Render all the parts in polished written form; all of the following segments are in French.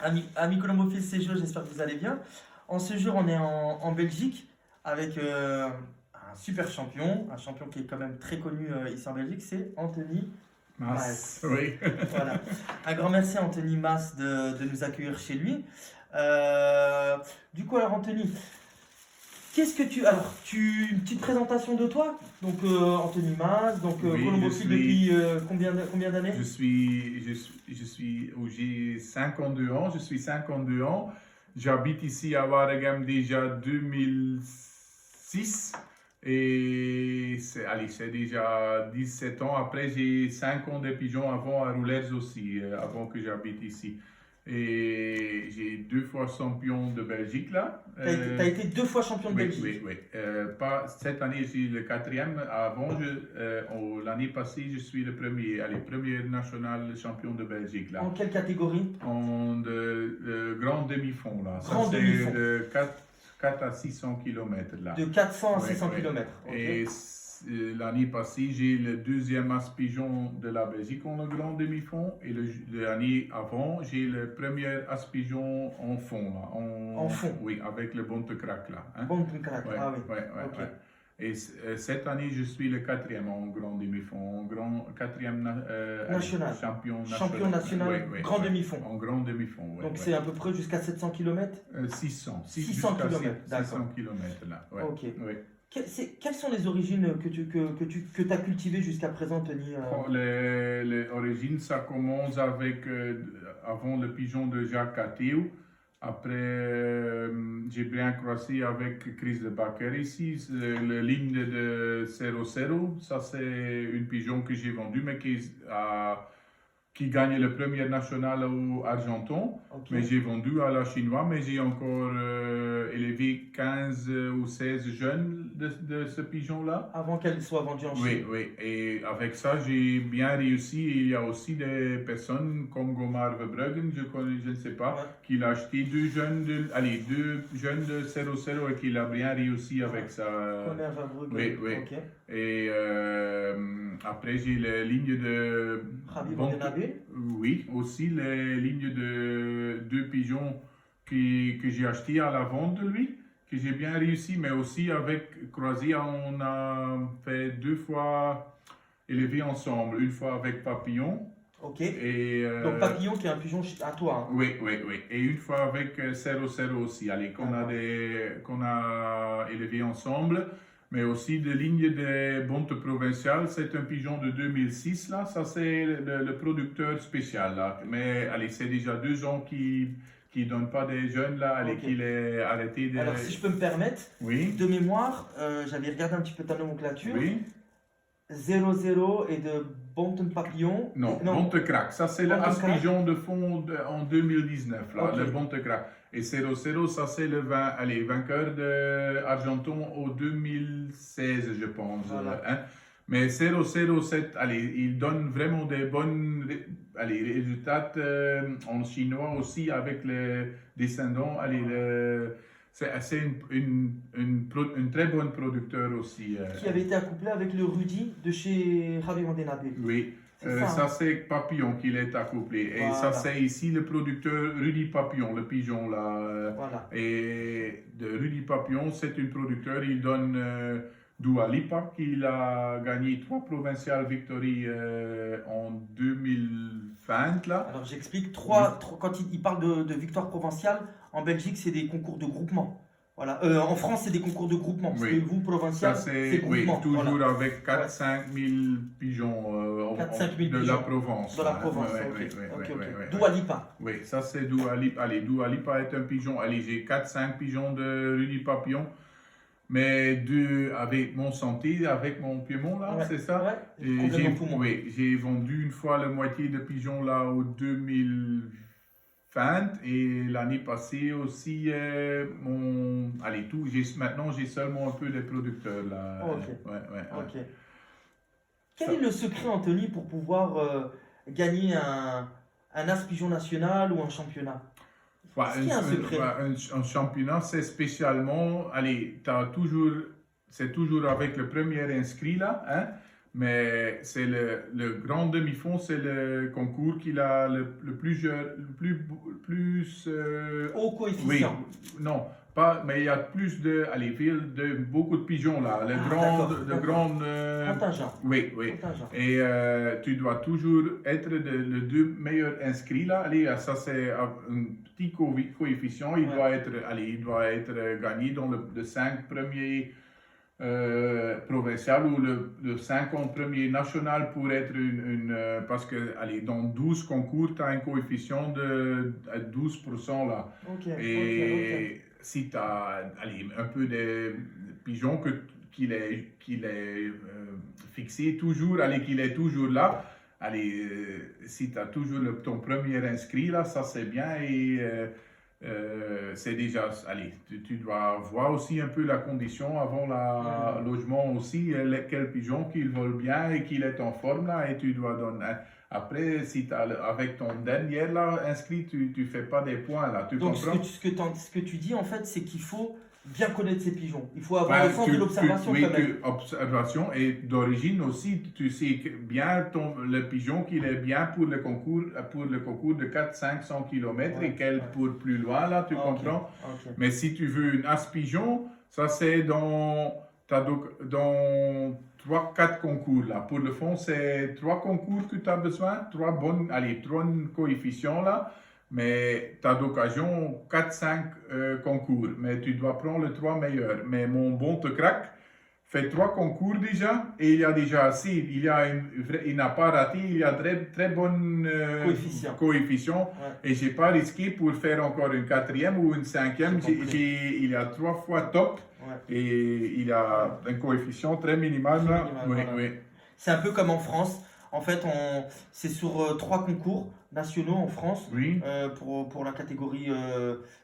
Amis Colombophiles, c'est Jo, j'espère que vous allez bien. En ce jour, on est en Belgique avec un super champion, un champion qui est quand même très connu ici en Belgique, c'est Anthony Mince, Mas. oui. Voilà. Un grand merci à Anthony Mas de nous accueillir chez lui. Du coup, alors Anthony, qu'est-ce que tu... Alors, une petite présentation de toi. Donc, Anthony Mas, donc Oui, colombophile depuis combien d'années? j'ai 52 ans, je suis 52 ans. J'habite ici à Waregem déjà 2006 et c'est déjà 17 ans. Après, j'ai 5 ans de pigeons avant à Roulers aussi, avant que j'habite ici. Et j'ai 2 fois champion de Belgique là. T'as été 2 fois champion de Oui, Belgique. oui, oui. Pas, cette année, je suis le quatrième. Avant, l'année passée, je suis le premier, premier national champion de Belgique. Là. En quelle catégorie? Grand demi-fond. Là. Grand demi-fond. De 4 à 600 km. Là. De 400 à Oui, 600 oui. km. Et l'année passée, j'ai le deuxième as-pigeon de la Belgique en le grand demi-fond. Et l'année avant, j'ai le premier as-pigeon en fond. Là, En fond? Oui, avec le Bonte-Crack là. Hein? Bonte-Crack, Ouais, ah oui. ouais, ouais, Ok. ouais. Et cette année, je suis le quatrième en grand demi-fond, quatrième National. champion national. Champion national, Ouais, ouais, grand ouais. demi-fond. En grand demi-fond, ouais. Donc ouais. c'est à peu près jusqu'à 700 km? 600. 600 jusqu'à km, d'accord. 600 km là. Ouais. Ok. Ouais. Quelles sont les origines que tu as cultivées jusqu'à présent, Tony? Les origines, ça commence avec, avant le pigeon de Jacques Catéou. Après, j'ai bien croisé avec Chris de Bakker ici, la ligne de 0-0. Ça, c'est une pigeon que j'ai vendue, mais qui gagne le premier national au Argenton. Ok. Mais j'ai vendu à la chinoise, mais j'ai encore élevé 15 ou 16 jeunes de ce pigeon-là. Avant qu'elle soit vendue en Oui, Chine. oui. Et avec ça, j'ai bien réussi. Il y a aussi des personnes comme Gomar Verbruggen, je ne sais pas, Ouais. qui a acheté deux jeunes de 0-0 et qui a bien réussi avec ça. Conner Verbruggen. Oui, oui. Ok. Et après, j'ai les lignes de... Javi Vandenabe. Oui, aussi les lignes de deux pigeons que j'ai acheté à la vente de lui, que j'ai bien réussi, mais aussi avec Croisia, on a fait 2 fois élevé ensemble, une fois avec Papillon. Ok. Et, Donc Papillon qui est un pigeon à toi. Hein. Oui, oui, oui. Et une fois avec 0-0 aussi, allez, qu'on a élevé ensemble. Mais aussi de ligne des Bonte provinciales, c'est un pigeon de 2006 là, ça c'est le producteur spécial là. Mais allez, c'est déjà 2 ans qui donnent pas des jeunes là, allez, Ok. qu'il est arrêté de... Alors si je peux me permettre, Oui, de mémoire, j'avais regardé un petit peu ta nomenclature. oui. 0-0 et de Bonten Papillon. Non, Bonte-Crack, ça c'est le Bonte-Crack. as-pigeon de fond en 2019 là, Ok. le Bonte-Crack. Et 0-0, ça c'est le vainqueur de Argenton au 2016, je pense. Voilà. Hein. Mais 0-0-7, allez, il donne vraiment des bons résultats en chinois aussi avec les descendants. Allez, c'est une très bonne producteur aussi. Qui avait été accouplé avec le Rudy de chez Javi Vandenabe. Oui. C'est ça, Ça hein. c'est Papillon qui est accouplé. Et Voilà. ça c'est ici le producteur Rudy Papillon, le pigeon là. Voilà. Et de Rudy Papillon, c'est un producteur, il donne Dua Lipa, qui a gagné 3 provinciales victories en 2020 là. Alors j'explique, quand il parle de victoire provinciale, en Belgique c'est des concours de groupement. Voilà. En France c'est des concours de groupement. Parce Oui. que vous, provincial, Ça c'est c'est oui, groupement. toujours Voilà. avec 4-5 000 pigeons 4-5 000 de la pigeons. Provence. De la hein. Provence, Ouais, ok. ouais, ouais, Ok, ouais, ok. ouais, ouais. Dua Lipa. Oui, ça c'est Dua Lipa. Allez, Dua Lipa est un pigeon. Allez, j'ai 4-5 pigeons de Rudy Papillon. Mais avec mon santé, avec mon piémon là, Ouais. c'est ça? Ouais. Et Complètement poumon. oui, j'ai vendu une fois la moitié de pigeons là au 2020 et l'année passée aussi maintenant j'ai seulement un peu les producteurs là. Ok. Ouais, ouais, ouais. Ok. Quel est le secret, Anthony, pour pouvoir gagner un as pigeon national ou un championnat? Ouais, Est-ce qu'il y a un secret? un championnat, c'est spécialement, allez, c'est toujours avec le premier inscrit là, hein, Mais c'est le grand demi-fond, c'est le concours qui a le plus Haut oui, coefficient. non, pas, mais il y a plus beaucoup de pigeons là. Le grand, Contingent. oui, oui. Contingent. Et tu dois toujours être le deux meilleurs inscrits là. Allez, ça c'est un petit coefficient. Il doit être gagné dans le 5 premiers provincial ou le 50 premier national pour être parce que allez, dans 12 concours, tu as un coefficient de 12% là. Et si tu as un peu de pigeons qu'il est fixé toujours, qu'il est toujours là, si tu as toujours ton premier inscrit là, ça c'est bien et c'est déjà, tu dois voir aussi un peu la condition avant le logement aussi, quel pigeon qu'il vole bien et qu'il est en forme là, et tu dois donner. Après, si avec ton dernier là, inscrit, tu fais pas des points là, tu Donc comprends? ce que tu dis en fait, c'est qu'il faut bien connaître ces pigeons. Il faut avoir le sens de l'observation quand même. Observation et d'origine aussi, tu sais bien le pigeon qu'il est bien pour le concours de 400-500 km et quel pour plus loin là, tu comprends? Mais si tu veux une as pigeon, ça c'est dans 3-4 concours là. Pour le fond, c'est 3 concours que tu as besoin, 3 coefficients là. Mais tu as d'occasion 4-5 concours, mais tu dois prendre les 3 meilleurs. Mais mon bon te craque, fait 3 concours déjà, et il y a déjà assez, il n'a pas raté, il y a très bon coefficient, et je n'ai pas risqué pour faire encore une 4e ou une 5e, il y a 3 fois top, et il y a un coefficient très minimal. Oui. C'est un peu comme en France. En fait, c'est sur 3 concours nationaux en France pour la catégorie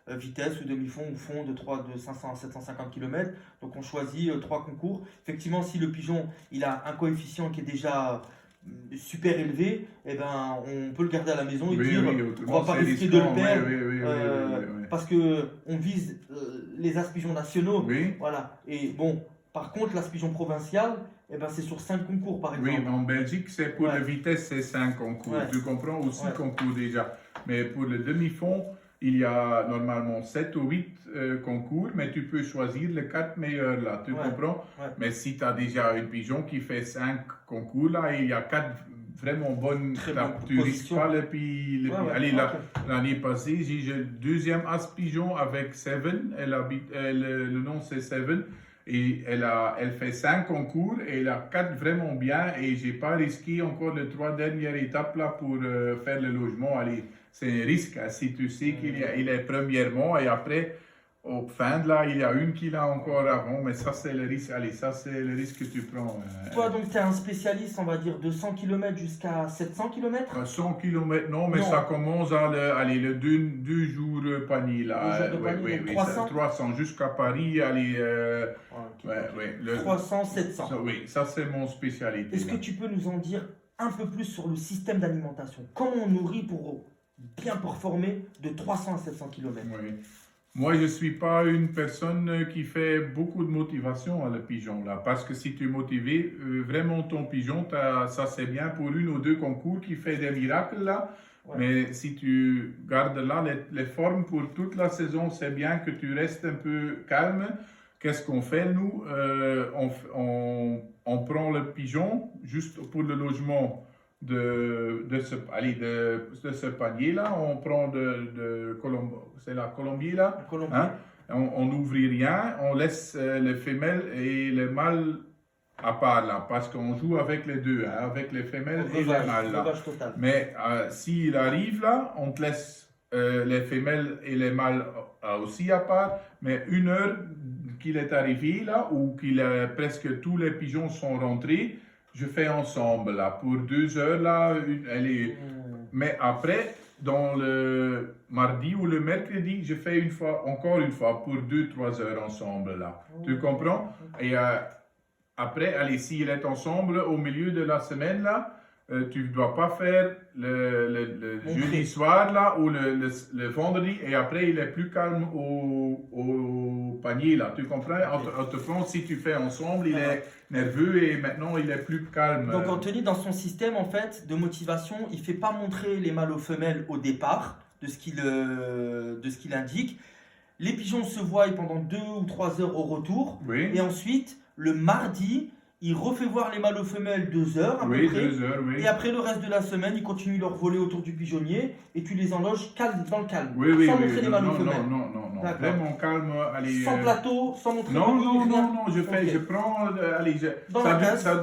vitesse ou demi-fond ou fond de 500 à 750 km. Donc on choisit 3 concours. Effectivement, si le pigeon il a un coefficient qui est déjà super élevé, eh ben, on peut le garder à la maison et dire on va pas risquer de le perdre parce qu'on vise les as pigeons nationaux. Voilà. Et bon, par contre, l'as pigeon provincial, eh ben, c'est sur 5 concours par exemple. Oui, en Belgique, c'est pour la vitesse, c'est 5 concours. Tu comprends, ou 6 concours déjà. Mais pour le demi-fond, il y a normalement 7 ou 8 concours, mais tu peux choisir les 4 meilleurs là, tu comprends? Mais si tu as déjà un pigeon qui fait 5 concours là, il y a 4 vraiment bonnes, tu ne risques pas l'année passée, j'ai le deuxième as pigeon avec Seven, le nom c'est Seven. Et elle fait 5 concours et elle a 4 vraiment bien et j'ai pas risqué encore les 3 dernières étapes là pour faire le logement. Allez, c'est un risque hein, si tu sais qu'il est premièrement et après au fin de là il y a une qu'il a encore avant, mais ça c'est le risque. Allez, ça c'est le risque que tu prends. Toi donc tu es un spécialiste on va dire de 100 km jusqu'à 700 km 100 km non, mais ça commence à le 2 jours panier là. 300 jusqu'à Paris, allez. 300, 700. Oui, ça c'est mon spécialité. Est-ce que tu peux nous en dire un peu plus sur le système d'alimentation? Comment on nourrit pour bien performer de 300 à 700 km? Moi, je ne suis pas une personne qui fait beaucoup de motivation à le pigeon là, parce que si tu es motivé, vraiment ton pigeon, ça c'est bien pour 1 ou 2 concours qui fait des miracles là. Mais si tu gardes là les formes pour toute la saison, c'est bien que tu restes un peu calme. Qu'est-ce qu'on fait nous? On prend le pigeon juste pour le logement de ce panier là. On prend c'est la Colombie là. Hein? On n'ouvre rien, on laisse les femelles et les mâles à part là, parce qu'on joue avec les deux, hein, avec les femelles et les mâles là. Mais s'il arrive là, on te laisse les femelles et les mâles aussi à part, mais 1 heure qu'il est arrivé là, ou presque tous les pigeons sont rentrés, je fais ensemble là, pour 2 heures là, mais après, dans le mardi ou le mercredi, je fais encore une fois, pour 2-3 heures ensemble là. Tu comprends? Et après, s'il est ensemble au milieu de la semaine là, tu ne dois pas faire le jeudi soir là ou le vendredi et après il est plus calme au panier là. Tu comprends? On te prend si tu fais ensemble, il est nerveux et maintenant il est plus calme. Donc Anthony, dans son système en fait de motivation, il ne fait pas montrer les mâles aux femelles au départ de ce qu'il indique. Les pigeons se voient pendant 2 ou 3 heures au retour. Oui. Et ensuite, le mardi, il refait voir les mâles aux femelles 2 heures à peu près. 2 heures, oui. Et après le reste de la semaine, ils continuent leur voler autour du pigeonnier et tu les enloges dans le calme. Oui, sans montrer les mâles aux femelles. Non. Vraiment calme. Allez, sans plateau, sans montrer Non, je prends.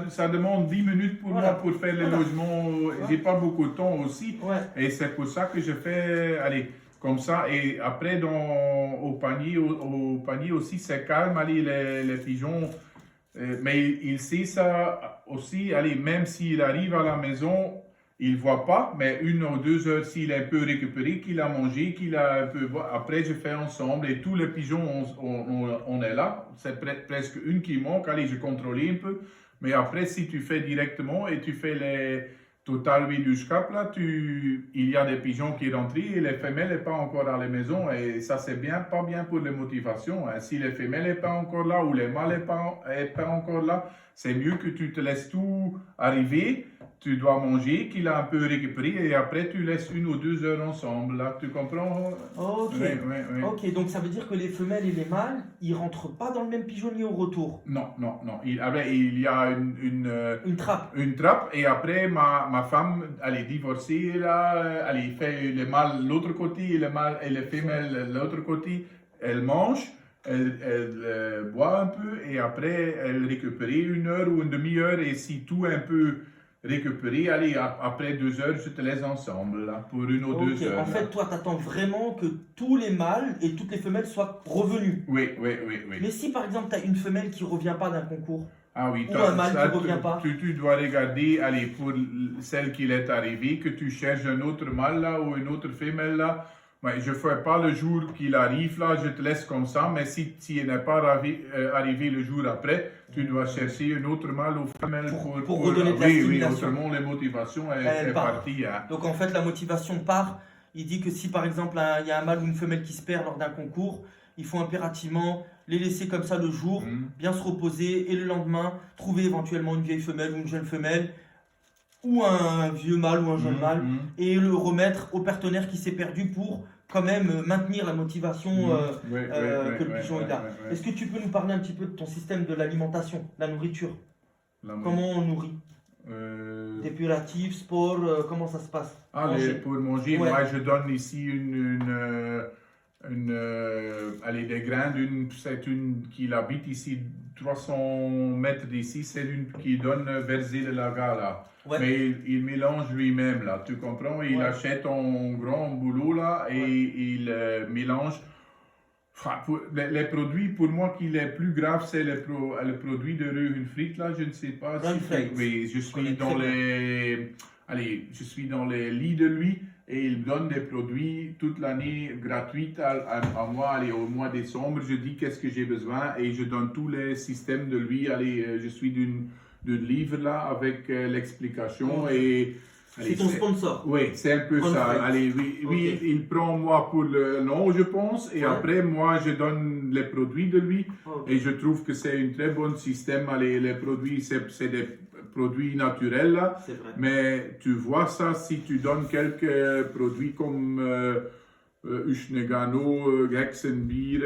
Ça demande 10 minutes pour moi pour faire les logements. J'ai pas beaucoup de temps aussi. Ouais. Et c'est pour ça que je fais. Allez. Comme ça, et après au panier aussi, c'est calme, allez, les pigeons, mais il sait ça aussi, allez, même s'il arrive à la maison, il ne voit pas, mais 1 ou 2 heures, s'il est un peu récupéré, qu'il a mangé, qu'il a un peu, après je fais ensemble, et tous les pigeons, on est là, c'est presque une qui manque, allez, je contrôle un peu, mais après, si tu fais directement, et tu fais les Total 8 du Cap, là, il y a des pigeons qui rentrent et les femelles n'est pas encore à la maison et ça c'est pas bien pour les motivations. Hein. Si les femelles n'est pas encore là ou les mâles n'est pas encore là, c'est mieux que tu te laisses tout arriver. Tu dois manger, qu'il a un peu récupéré et après tu laisses 1 ou 2 heures ensemble. Là, tu comprends? Ok. Oui. Ok, donc ça veut dire que les femelles et les mâles, ils rentrent pas dans le même pigeonnier au retour. Non. Il y a une trappe. Une trappe et après ma femme, elle est divorcée là, elle fait le mâle l'autre côté et les femelles l'autre côté. Elle mange. Elle boit un peu et après elle récupère 1 heure ou une demi-heure et si tout est un peu récupéré, allez, après 2 heures, je te laisse ensemble là, pour 1 ou 2 heures. En fait, toi, tu attends vraiment que tous les mâles et toutes les femelles soient revenus. Oui. Mais si par exemple, tu as une femelle qui ne revient pas d'un concours, ou un mâle qui ne revient pas. Tu dois regarder, allez, pour celle qui est arrivée, que tu cherches un autre mâle là ou une autre femelle là. Ouais, je ne fais pas le jour qu'il arrive là, je te laisse comme ça, mais si il n'est pas arrivé le jour après, tu dois chercher un autre mâle ou femelle pour redonner de la stimulation. Autrement, les motivations est partie. Hein. Donc en fait, la motivation part. Il dit que si par exemple, il y a un mâle ou une femelle qui se perd lors d'un concours, il faut impérativement les laisser comme ça le jour, bien se reposer, et le lendemain, trouver éventuellement une vieille femelle ou une jeune femelle, ou un vieux mâle ou un jeune mâle, et le remettre au partenaire qui s'est perdu pour quand même maintenir la motivation que le pigeon a. Est-ce que tu peux nous parler un petit peu de ton système de l'alimentation, la nourriture? Comment on nourrit? Dépuratif, sport, comment ça se passe? Pour manger, moi je donne ici des graines, c'est une qui habite ici 300 mètres d'ici, c'est une qui donne Verzé de Laga là. Ouais. Mais il mélange lui-même là, tu comprends? Il achète un grand boulot là et il mélange. Les produits, pour moi, qui est plus grave, c'est le produit de Reugen Fried là, je ne sais pas. Oui, je suis dans les lits de lui. Et il donne des produits toute l'année gratuits à moi. Au mois de décembre, je dis qu'est-ce que j'ai besoin et je donne tous les systèmes de lui. Je suis d'un livre là avec l'explication. C'est ton sponsor? Oui, c'est un peu ça. Il prend moi pour le nom, je pense. Et après, moi, je donne les produits de lui. Et je trouve que c'est un très bon système. Les produits, c'est des produits naturels là. Mais tu vois ça si tu donnes quelques produits comme Uschnegano, Hexenbier,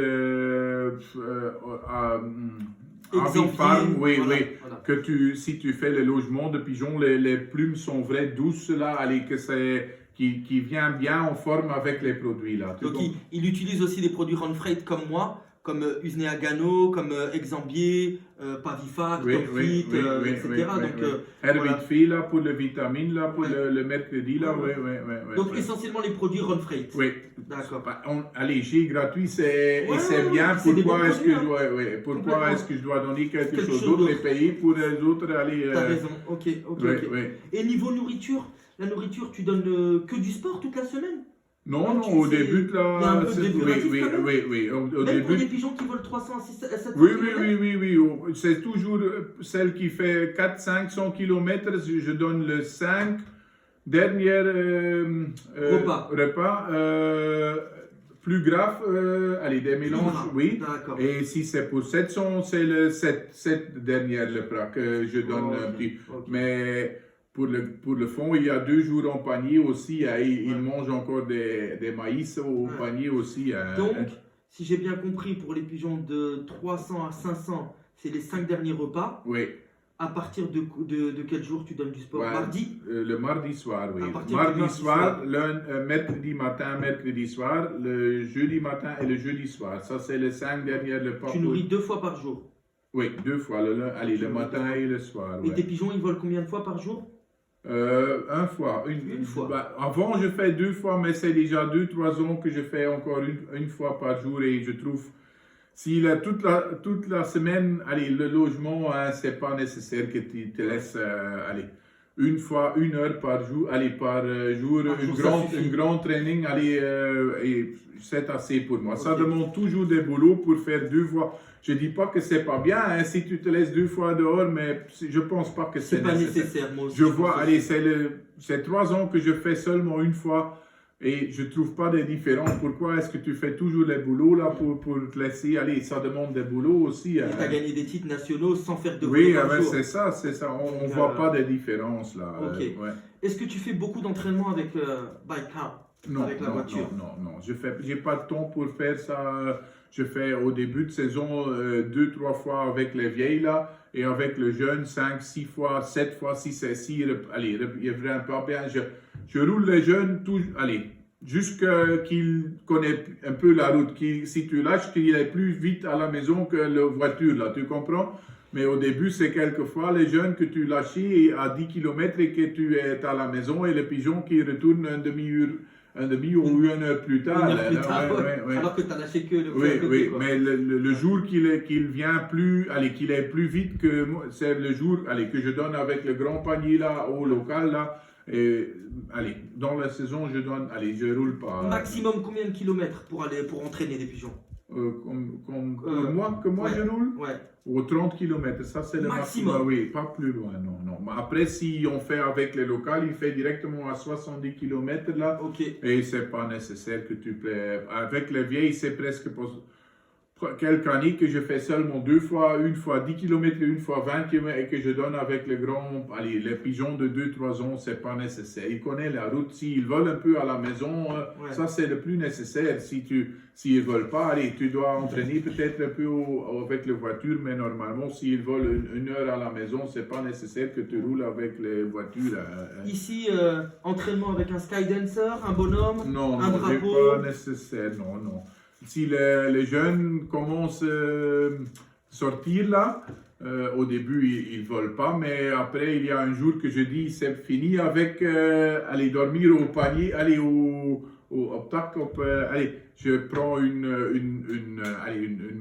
Exemplier, si tu fais les logements de pigeons, les plumes sont vraies douces là, qui vient bien en forme avec les produits là. Donc il utilise aussi des produits Ronfreit comme moi, comme Usneagano, comme Exemplier, Pavifac, Topfit, etc. Herbit là pour les vitamines là, pour le mercredi là, Donc essentiellement les produits Ronfreit. Oui. D'accord. J'ai gratuit, c'est bien. Pourquoi est-ce que je dois donner quelque chose d'autre et payer pour les autres aller. T'as raison. Ok. Et niveau nourriture, la nourriture, tu donnes que du sport toute la semaine? Non, Ah, non, au début, il y a un là, peu de oui, décoratif oui, quand même. oui, oui, au Même pour début, des pigeons qui volent 300 à 700 oui, oui, km. oui, oui, oui, c'est toujours celle qui fait 400-500 km, je donne le 5 dernier repas, plus grave, allez, des mélanges, oui. D'accord. Et si c'est pour 700, c'est le 7 dernier repas que je donne un Ok, petit. ok. Mais pour le fond, il y a 2 jours en panier aussi. Hein, ils Ouais. mangent encore des maïs au Ouais. panier aussi. Hein. Donc, si j'ai bien compris, pour les pigeons de 300 à 500, c'est les 5 derniers repas. Oui. À partir de quel jour tu donnes du sport? Ouais, Mardi? le mardi soir, oui. À partir Mardi du mardi soir, soir. mercredi matin, mercredi soir, le jeudi matin et le jeudi soir. Ça, c'est les 5 derniers repas. Tu nourris 2 fois par jour. Oui, 2 fois, allez, le matin et le soir. Et Ouais. tes pigeons, ils volent combien de fois par jour? Une fois. Une fois. Bah, avant, je fais 2 fois, mais c'est déjà 2-3 ans que je fais encore une fois par jour et je trouve, si toute la semaine, allez, le logement, hein, c'est pas nécessaire que tu te laisses, allez, une fois, 1 heure par jour, allez, par jour, Par jour, ça suffit. une grande training, allez, et c'est assez pour moi. Ça Ok. demande toujours des boulots pour faire 2 fois. Je dis pas que c'est pas bien, hein, si tu te laisses 2 fois dehors, mais je pense pas que C'est c'est pas nécessaire. nécessaire, moi aussi. Je pense vois, aussi. allez, c'est 3 ans que je fais seulement une fois et je trouve pas de différence. Pourquoi est-ce que tu fais toujours les boulots là pour te laisser? Allez, ça demande des boulots aussi. Et Hein. tu as gagné des titres nationaux sans faire de Oui, vol par ouais, jour. c'est ça, c'est ça. On Donc, voit pas de différence là. ok. Ouais. Est-ce que tu fais beaucoup d'entraînement avec bike car? Non, Avec la voiture. non. J'ai pas de temps pour faire ça. Je fais au début de saison 2-3 fois avec les vieilles là et avec le jeune 5-6 fois, 7 fois si c'est si allez, il vient pas bien. Je roule les jeunes allez, jusqu'à qu'il connaît un peu la route. Si tu lâches, qu'il est plus vite à la maison que la voiture là, tu comprends? Mais au début, c'est quelquefois les jeunes que tu lâches à 10 km et que tu es à la maison et le pigeon qui retourne une demi ou 1 heure plus tard. Une heure plus tard, Ouais. alors que tu n'as lâché que le Oui, à côté, oui, quoi. mais le jour qu'il vient plus, allez, qu'il est plus vite que moi, c'est le jour, allez, que je donne avec le grand panier là, au local là, et, allez, dans la saison, je donne, allez, je roule pas. Maximum combien de kilomètres pour entraîner des pigeons? Que moi ouais. je roule Ouais. Au 30 km, ça c'est le maximum. Oui, pas plus loin, non. Mais après, si on fait avec les locales, il fait directement à 70 km là. Ok. Et c'est pas nécessaire que tu plais. Avec les vieilles, c'est presque quelques années que je fais seulement 2 fois, une fois 10 km et une fois 20 km et que je donne avec les grands, allez, les pigeons de 2-3 ans, c'est pas nécessaire. Ils connaissent la route. S'ils volent un peu à la maison, ça c'est le plus nécessaire. S'ils veulent pas, allez, tu dois entraîner peut-être un peu avec les voitures, mais normalement, s'ils volent 1 heure à la maison, c'est pas nécessaire que tu roules avec les voitures. Ici, entraînement avec un skydancer, un bonhomme, Non, un non, c'est drapeau. pas nécessaire, non. Si les jeunes commencent à sortir là, au début ils ne volent pas, mais après il y a un jour que je dis c'est fini avec aller dormir au panier, aller au obstacle, allez, je prends une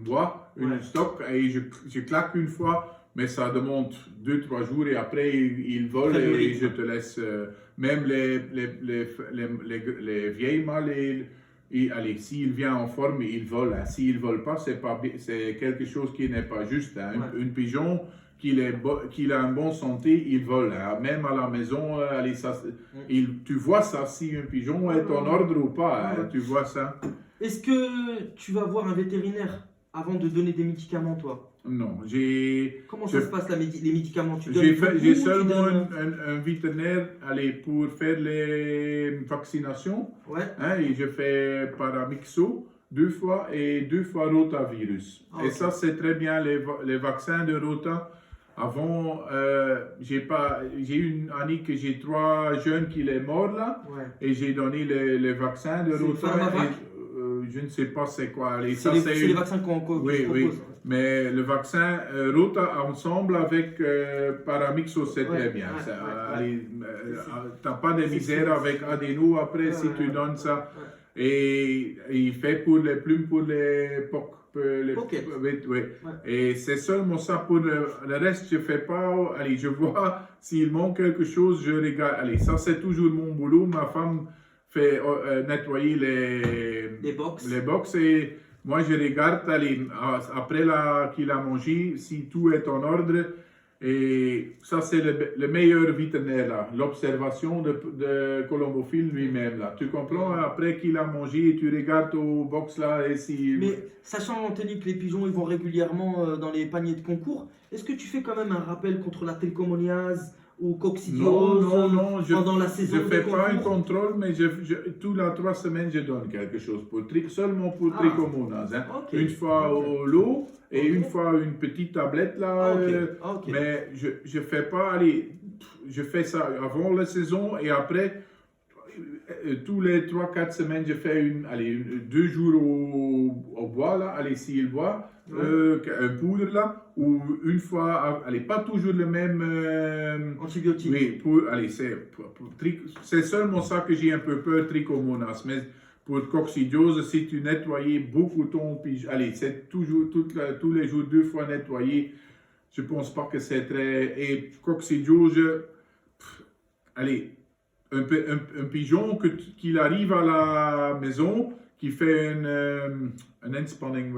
boîte, une stock et je claque une fois, mais ça demande 2-3 jours et après ils volent et je te laisse, même les vieilles mâles. Et allez, s'il vient en forme, il vole. Hein. S'il ne vole pas, c'est quelque chose qui n'est pas juste. Hein. Un pigeon, qu'il a une bonne santé, il vole. Hein. Même à la maison, allez, tu vois ça, si un pigeon est en ordre ou pas. Hein. Tu vois ça. Est-ce que tu vas voir un vétérinaire avant de donner des médicaments, toi? Non, Comment ça se passe, les médicaments? J'ai seulement un vétérinaire pour faire les vaccinations. Ouais. Hein, et je fais Paramyxo 2 fois et 2 fois rotavirus. Ah, okay. Et ça, c'est très bien, les vaccins de rota. Avant, j'ai eu une année que j'ai 3 jeunes qui sont morts là. Ouais. Et j'ai donné les vaccins de rota. Je ne sais pas c'est quoi. C'est les vaccins qu'on propose. Oui. Mais le vaccin Rota ensemble avec Paramyxo, c'est très bien. Tu n'as pas de misère avec Adeno après si tu donnes ça. Et il fait pour les plumes, pour les pockets. Et c'est seulement ça. Pour le reste, je ne fais pas. Allez, je vois s'il manque quelque chose, je regarde. Allez, ça c'est toujours mon boulot. Ma femme fait nettoyer Les box. box et moi je regarde allez, après qu'il a mangé si tout est en ordre. Et ça, c'est le meilleur vétérinaire là, l'observation de colombophile lui-même là. Tu comprends? Après qu'il a mangé, tu regardes au box là et si. Mais sachant, Anthony, que les pigeons ils vont régulièrement dans les paniers de concours, est-ce que tu fais quand même un rappel contre la trichomoniase ou coccidiose Non, pendant la saison je ne fais de pas un concours? contrôle, mais toutes les 3 semaines, je donne quelque chose, seulement pour Ah. trichomonas. Hein. Ok. Une fois Ok. au lot et Ok. une fois une petite tablette là. Ah, ok. Ok. Mais je ne fais pas, allez, je fais ça avant la saison et après, tous les 3-4 semaines, je fais 2 jours au bois là, allez, s'il boit. Un poudre là, ou une fois, allez, pas toujours le même Antibiotiques. oui, allez, c'est seulement ça que j'ai un peu peur, trichomonas, mais pour coccidiose, si tu nettoyais beaucoup ton pigeon, allez, c'est toujours, tous les jours, 2 fois nettoyé, je pense pas que c'est très, et coccidiose, allez, un pigeon qu'il arrive à la maison, qui fait un inspanning,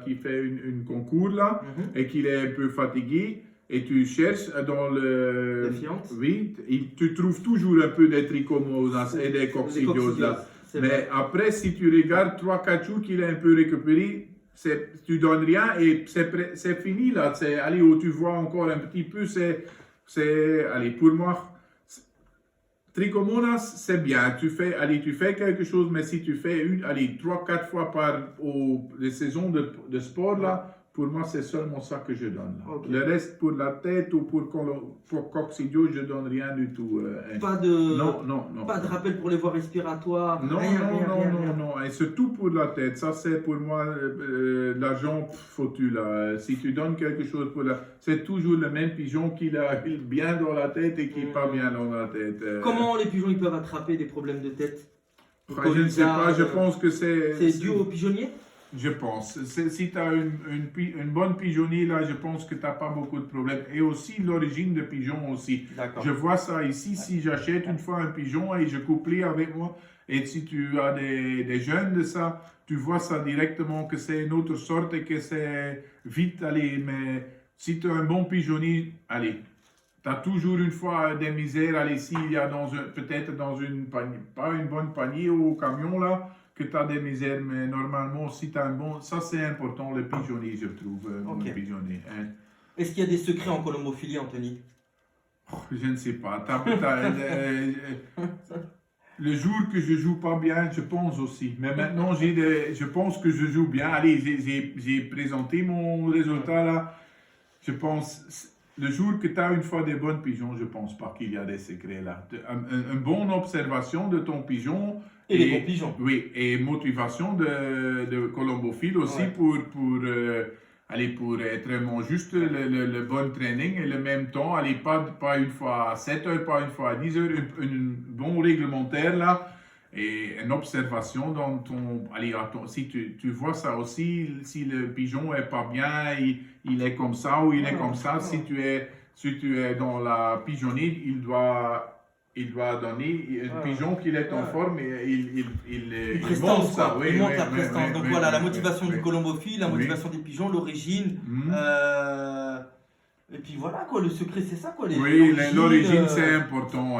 qui fait une concours là, et qu'il est un peu fatigué, et tu cherches dans le. Les fientes. Oui, tu trouves toujours un peu des trichomonas et des coccidioses là. Mais après, si tu regardes 3-4 jours qu'il est un peu récupéré, tu donnes rien et c'est fini là. Allez, où tu vois encore un petit peu, allez, pour moi. Trichomonas, c'est bien. Tu fais quelque chose, mais si tu fais 3-4 fois par les saisons de sport, là, pour moi, c'est seulement ça que je donne. Okay. Le reste, pour la tête ou pour coccidiose, je donne rien du tout. Pas de, non. Pas de rappel pour les voies respiratoires. Non, rien. non. Et surtout pour la tête. Ça, c'est pour moi l'argent foutu, là. Si tu donnes quelque chose pour la... C'est toujours le même pigeon qui a bien dans la tête et qui n'est pas bien dans la tête. Comment les pigeons ils peuvent attraper des problèmes de tête? Je ne sais pas, je pense que c'est... C'est dû au pigeonnier? Je pense. Si tu as une bonne pigeonnier, là, je pense que tu n'as pas beaucoup de problèmes. Et aussi l'origine de pigeon aussi. Je vois ça ici, si j'achète une fois un pigeon et je couple avec moi, et si tu as des jeunes de ça, tu vois ça directement que c'est une autre sorte et que c'est vite, allez, mais si tu as un bon pigeonnier, allez, tu as toujours une fois des misères, allez, s'il y a peut-être dans une panier, pas une bonne panier au camion là, que tu as des misères, mais normalement, si tu as un bon... Ça, c'est important, le pigeonnier, je trouve, le pigeonnier. Hein. Est-ce qu'il y a des secrets en colombophilie, Anthony? Je ne sais pas. Le jour que je joue pas bien, je pense aussi. Mais maintenant, je pense que je joue bien. Allez, j'ai présenté mon résultat là. Je pense... Le jour que tu as une fois des bonnes pigeons, je ne pense pas qu'il y a des secrets là. Une bonne observation de ton pigeon... Et les bons pigeons. Oui, et motivation de colombophile aussi pour être vraiment juste le bon training et le même temps, allez, pas une fois à 7 heures, pas une fois à 10 heures, une bon réglementaire là, et une observation dans ton, si tu vois ça aussi, si le pigeon est pas bien, il est comme ça ou il est comme ça, si tu es dans la pigeonnier, il doit donner un pigeon qu'il est en forme et il montre ça. Il montre la prestance. Donc voilà, la motivation du colombophile, la motivation des pigeons, l'origine. Et puis voilà quoi, le secret c'est ça quoi. L'origine c'est important.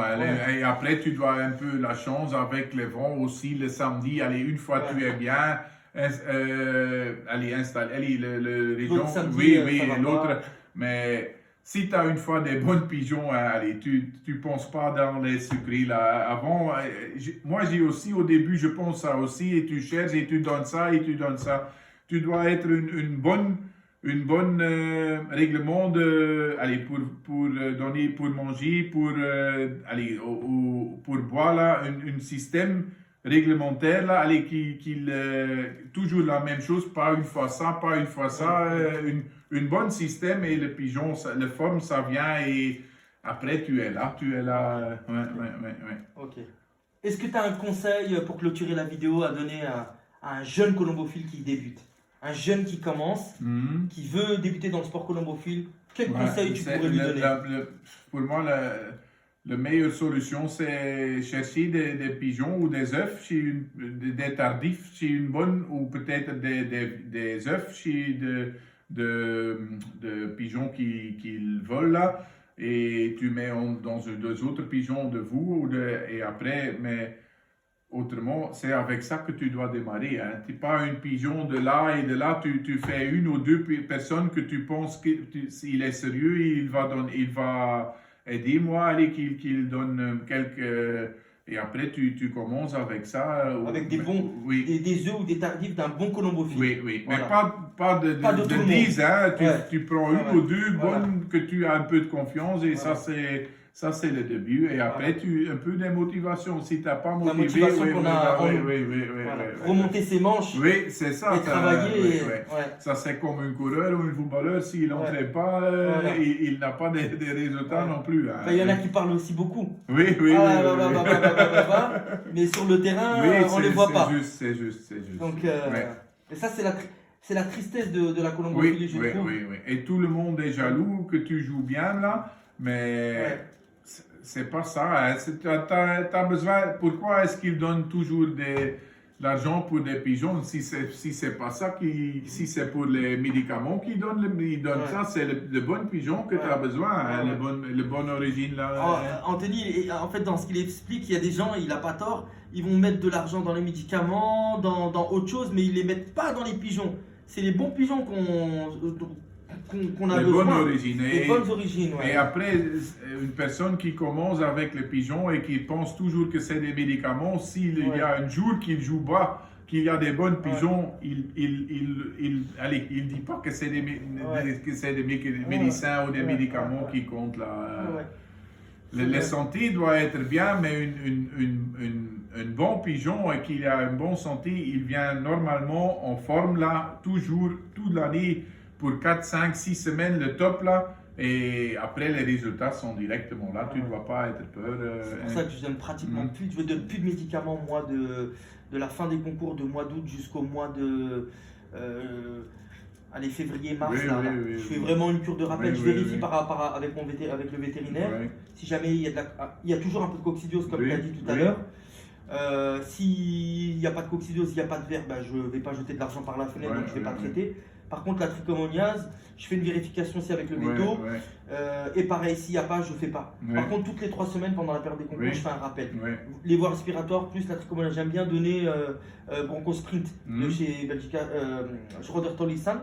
Et après tu dois un peu la chance avec les vents aussi le samedi. Allez, une fois tu es bien. Installer le région. Samedi, l'autre. Mais si tu as une fois des bons pigeons, allez, tu ne penses pas dans les sucreries là. Avant, moi j'ai aussi au début, je pense ça aussi, et tu cherches et tu donnes ça et tu donnes ça. Tu dois être une bonne règlement pour donner, pour manger, pour boire là, un système réglementaire là, toujours la même chose, pas une fois ça, une bonne système et le pigeon, la forme, ça vient et après tu es là. Ouais. Ok. Est-ce que tu as un conseil pour clôturer la vidéo à donner à un jeune colombophile qui débute? Un jeune qui commence, qui veut débuter dans le sport colombophile, quel conseil tu pourrais lui donner? Pour moi, la meilleure solution, c'est chercher des pigeons ou des œufs des tardifs chez une bonne, ou peut-être des œufs chez de pigeons qui volent là, et tu mets dans deux autres pigeons de vous, et après, mais autrement, c'est avec ça que tu dois démarrer. Hein. Tu n'es pas un pigeon de là et de là, tu fais une ou deux personnes que tu penses qu'il est sérieux, il va aider moi, allez, qu'il donne quelques... Et après, tu commences avec ça. Avec des bons, oui. des œufs ou des tardifs d'un bon colombophile. Oui, oui, Voilà. mais pas de 10, hein. Tu prends une ou deux bonnes que tu as un peu de confiance, et ça c'est le début. Et après, un peu de motivation. Si tu n'as pas motivé, la motivation qu'on a remonter ses manches. Oui, c'est ça. Et travailler. Ça, c'est comme un coureur ou un footballeur. S'il n'entraîne pas, il n'a pas des résultats non plus. Hein. Il y en a qui parlent aussi beaucoup. Oui. Mais sur le terrain, on ne les voit pas. C'est juste. Donc, et ça, c'est la tristesse de la colombophilie, je trouve. Oui. Et tout le monde est jaloux que tu joues bien là, mais c'est pas ça. Hein. T'as besoin. Pourquoi est-ce qu'ils donnent toujours de l'argent pour des pigeons si c'est pas ça, si c'est pour les médicaments qu'ils donnent, ça, c'est le bon pigeon que tu as besoin, hein, le bon origine là. Anthony, en fait, dans ce qu'il explique, il y a des gens, il n'a pas tort, ils vont mettre de l'argent dans les médicaments, dans autre chose, mais ils ne les mettent pas dans les pigeons. C'est les bons pigeons qu'on a besoin. Les bonnes origines. Et après, une personne qui commence avec les pigeons et qui pense toujours que c'est des médicaments, s'il y a un jour qu'il joue bas, qu'il y a des bonnes pigeons, il dit pas que c'est des médecins ou des médicaments qui comptent là. La santé doit être bien, mais un bon pigeon et qu'il a une bonne santé, il vient normalement en forme là, toujours, toute l'année, pour 4, 5, 6 semaines, le top là. Et après, les résultats sont directement là. Tu ne dois pas être peur. C'est pour ça que je donne pratiquement plus. Je ne donne plus de médicaments, moi, de la fin des concours de mois d'août jusqu'au mois de. Février, mars. Je fais vraiment une cure de rappel. Je vérifie avec le vétérinaire. Si jamais il y a toujours un peu de coccidiose, comme tu as dit tout à l'heure. S'il n'y a pas de coccidiose, s'il n'y a pas de verre, je ne vais pas jeter de l'argent par la fenêtre, donc je ne vais pas traiter. Par contre, la trichomoniase, je fais une vérification aussi avec le véto. Et pareil, s'il n'y a pas, je ne fais pas. Par contre, toutes les 3 semaines, pendant la période des concours, je fais un rappel. Les voies respiratoires, plus la trichomoniase. J'aime bien donner Bronchosprint de chez Belgica, Schroeder Tolisan.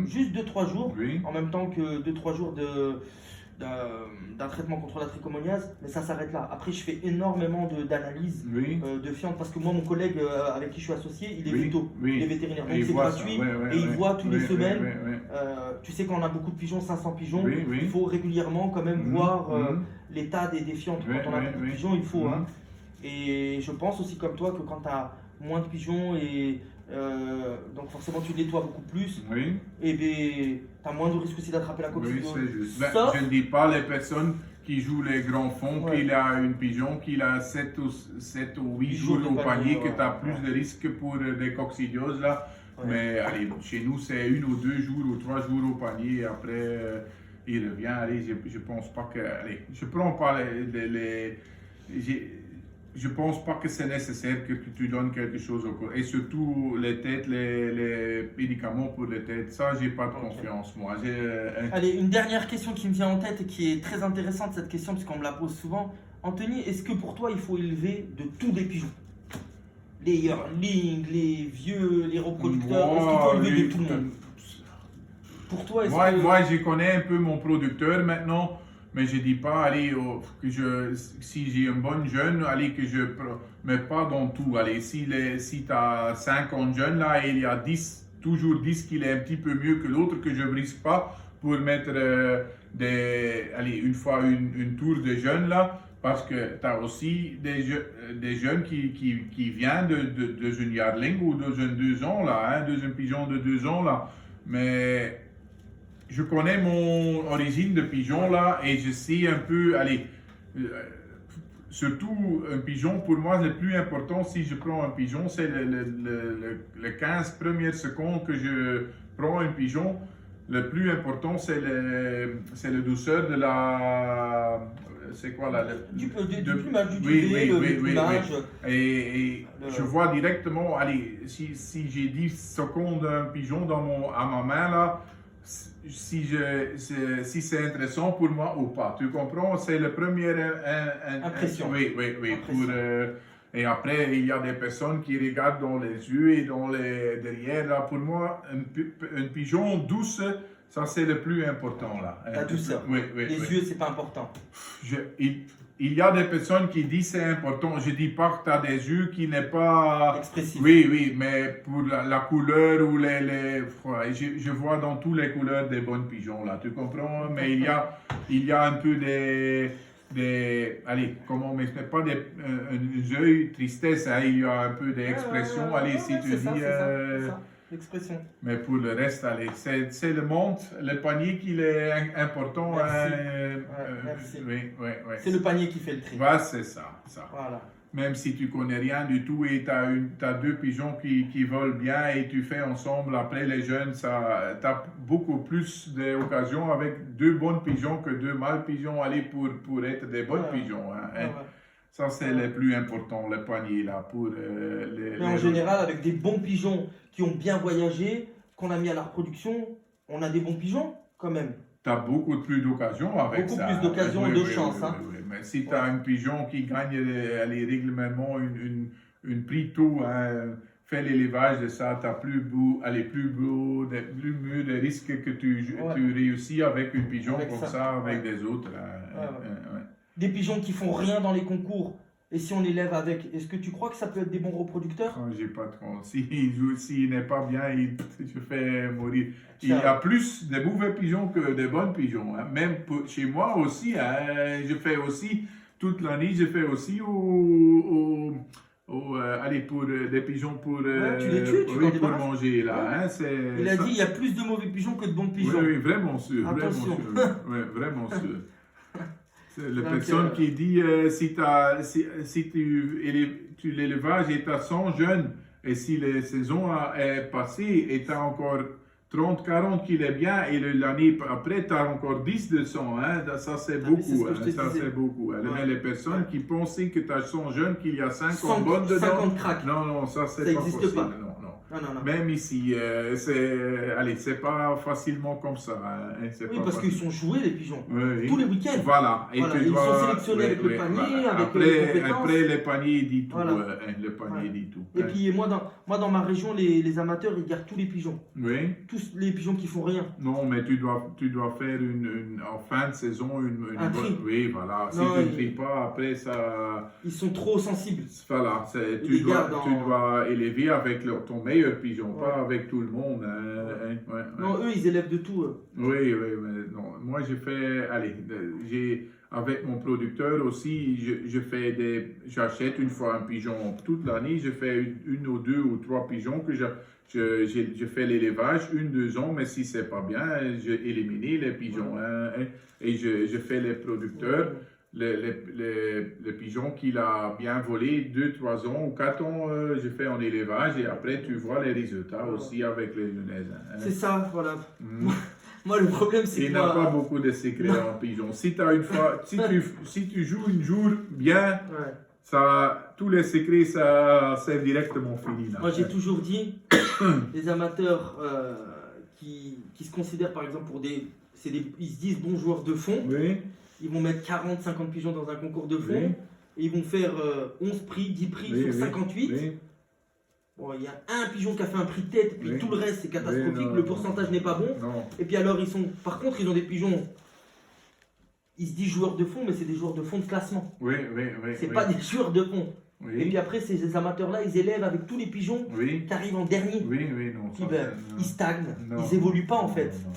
Juste 2-3 jours, en même temps que 2-3 jours d'un traitement contre la trichomoniase, mais ça s'arrête là. Après, je fais énormément d'analyses de fientes, parce que moi, mon collègue avec qui je suis associé, il est veto, il est vétérinaire, donc c'est gratuit, et il voit tous les semaines. Tu sais, quand on a beaucoup de pigeons, 500 pigeons, il faut régulièrement quand même voir l'état des fientes. Quand on a beaucoup de pigeons, il faut. Et je pense aussi comme toi que quand tu as moins de pigeons donc forcément tu nettoies beaucoup plus, et tu as moins de risque aussi d'attraper la coccidiose. Oui, c'est juste. Je ne dis pas les personnes qui jouent les grands fonds, qu'il a une pigeon, qu'il a 7 ou 8 jours au panier, que tu as plus de risques pour des coccidioses là. Mais allez, chez nous c'est 1 ou 2 jours ou 3 jours au panier, et après il revient. Allez, je pense pas que... Allez, je prends pas je pense pas que c'est nécessaire que tu donnes quelque chose au corps. Et surtout les têtes, les médicaments pour les têtes, ça j'ai pas de confiance moi. Allez, une dernière question qui me vient en tête et qui est très intéressante, cette question, parce qu'on me la pose souvent. Anthony, est-ce que pour toi il faut élever de tous les pigeons? Les yearlings, les vieux, les reproducteurs, est-ce qu'il faut élever de tout le monde? Pour toi, moi je connais un peu mon producteur maintenant. Mais je ne dis pas, allez, si j'ai un bon jeune, allez, que je ne mets pas dans tout. Allez, si tu as 50 jeunes là, et il y a toujours 10 qui est un petit peu mieux que l'autre, que je ne risque pas pour mettre une fois une tour de jeunes là, parce que tu as aussi des jeunes qui viennent de un yearling ou de un 2 ans là, de un pigeon de 2 ans là. Mais je connais mon origine de pigeon là, et je sais un peu, allez, surtout un pigeon, pour moi le plus important, si je prends un pigeon, c'est les 15 premières secondes que je prends un pigeon. Le plus important, c'est la douceur de c'est quoi là Du de- plumage, du oui, duvet, oui, le oui, plumage. Et Le- je vois directement, allez, si j'ai 10 secondes d'un pigeon à ma main là, si c'est intéressant pour moi ou pas. Tu comprends? C'est la première Impression. oui, oui, oui. Impression. Et après, il y a des personnes qui regardent dans les yeux et dans les derrière. Là, pour moi, un pigeon douce, ça c'est le plus important là. La douceur. Oui, oui, Les oui. yeux, c'est pas important. Il y a des personnes qui disent c'est important. Je dis pas que tu as des yeux qui n'est pas Expressif. oui, oui, mais pour la couleur ou ouais, je vois dans toutes les couleurs des bons pigeons là, tu comprends? Mais il y a un peu allez, comment on met pas un œil tristesse, hein, il y a un peu d'expression. Allez, si tu dis. C'est ça, l'expression. Mais pour le reste, allez, c'est le monde, le panier qui est important. Merci. Merci. Oui, oui, oui. C'est le panier qui fait le tri. Ouais, c'est ça, ça. Voilà. Même si tu connais rien du tout et tu as deux pigeons qui volent bien et tu fais ensemble, après les jeunes, tu as beaucoup plus d'occasions avec deux bons pigeons que deux mâles pigeons aller pour être des bons pigeons. Hein, hein. Ouais. Ça, c'est le plus important, le panier là, pour Mais en général, avec des bons pigeons qui ont bien voyagé, qu'on a mis à la reproduction, on a des bons pigeons quand même. Tu as beaucoup plus d'occasions avec Beaucoup ça. plus d'occasions Oui, et de oui, chance. oui, Hein. oui, oui. Mais si tu as un pigeon qui gagne régulièrement une prix tôt, hein, fais l'élevage de ça, tu as plus mieux de risques que tu réussis avec un pigeon Avec comme ça. ça, avec des autres. Hein, Ouais. Des pigeons qui font rien dans les concours, et si on les lève avec, est-ce que tu crois que ça peut être des bons reproducteurs? Oh, j'ai pas trop. S'il n'est pas bien, je fais mourir. Il y a plus de mauvais pigeons que de bons pigeons. Hein. Même chez moi aussi, hein, je fais aussi, toute l'année, je fais aussi allez, pour des pigeons pour, tu les tues, tu oui, t'en pour débarrasses. manger. Là, hein, Il a dit il y a plus de mauvais pigeons que de bons pigeons. Oui, oui, vraiment sûr. Attention. Vraiment sûr. Oui, vraiment sûr. C'est la Donc, personne qui dit si tu l'élevage est à 100 jeunes et si la saison est passée et tu as encore 30, 40 qui est bien et l'année après tu as encore 10 de 100, hein, ça c'est beaucoup. Ça c'est beaucoup. Hein. Mais les personnes qui pensaient que tu as 100 jeunes, qu'il y a 50 bonnes dedans. 50 cracks. Non, ça c'est pas existe possible. pas. Non. Non. Même ici, c'est pas facilement comme ça. Hein. Oui, parce qu'ils sont joués les pigeons. Oui. Tous les week-ends. Voilà. Et Voilà, ils sont sélectionnés avec le panier, avec les compétences. Après, le panier dit tout. Voilà. Le panier dit tout. Et puis moi dans ma région, les amateurs, ils gardent tous les pigeons. Oui. Tous les pigeons qui font rien. Non, mais tu dois faire en fin de saison Un tri. Oui, voilà. Si Non, tu ne tries pas, après ça. Ils sont trop sensibles. Voilà. les Tu dois élever avec ton meilleur pigeon, pas avec tout le monde. Hein. Ouais. Non, eux, ils élèvent de tout. Oui, mais non. Moi, avec mon producteur aussi, j'achète une fois un pigeon toute l'année, je fais une ou deux ou trois pigeons que je fais l'élevage, 1-2 ans, mais si c'est pas bien, je élimine les pigeons. Hein, et je fais les producteurs. Le pigeon qu'il a bien volé 2-3 ans ou 4 ans, je fais en élevage et après tu vois les résultats aussi avec les lunaises. Hein. C'est ça, voilà. Moi, le problème, c'est que il n'y a pas beaucoup de secrets en pigeon. Si tu joues un jour bien, tous les secrets, c'est directement fini. Là. Moi, j'ai toujours dit, les amateurs qui se considèrent par exemple pour ils se disent bons joueurs de fond. Oui. Ils vont mettre 40-50 pigeons dans un concours de fond. Oui. Et ils vont faire 11 prix, 10 prix sur 58. Oui. Bon, il y a un pigeon qui a fait un prix de tête, puis tout le reste c'est catastrophique, le pourcentage n'est pas bon. Non. Et puis alors, par contre, ils ont des pigeons, ils se disent joueurs de fond, mais c'est des joueurs de fond de classement. Oui. C'est pas des joueurs de fond. Oui. Et puis après, ces amateurs-là, ils élèvent avec tous les pigeons qui arrivent en dernier. Oui, non. Ils stagnent, non. ils évoluent pas en fait. Non.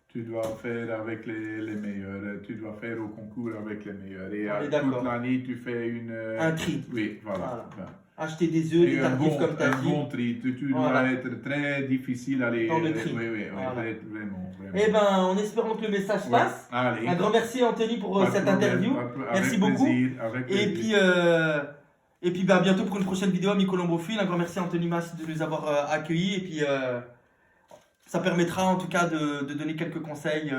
Tu dois faire avec les meilleurs, tu dois faire au concours avec les meilleurs. Et toute l'année, tu fais un tri. Oui, voilà. Acheter des œufs, des tardifs comme tu as dit. Un bon tri. Tu dois être très difficile à les... Dans le tri. Oui, vraiment. Eh bien, en espérant que le message passe, un grand merci Anthony pour cette interview. Merci beaucoup. Et puis bientôt pour une prochaine vidéo, Ami Colombophile. Un grand merci à Anthony Mas de nous avoir accueillis. Et puis ça permettra en tout cas de donner quelques conseils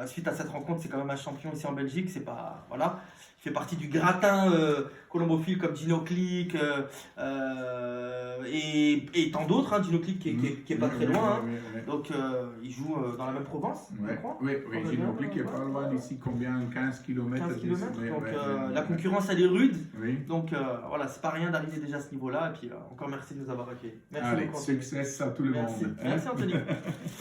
suite à cette rencontre, c'est quand même un champion ici en Belgique. C'est pas, voilà, il fait partie du gratin colombophile comme Gino Click et tant d'autres. Hein, Gino Click qui est pas très loin. Hein. Donc il joue dans la même province, je crois. Oui, Gino Click est pas loin d'ici, combien 15 km. 15 km. Donc la concurrence elle est rude. Oui. Donc voilà, c'est pas rien d'arriver déjà à ce niveau-là. Et puis encore merci de nous avoir accueillis. Merci Allez, beaucoup. Anthony. succès à tout le Merci. monde. Merci Anthony.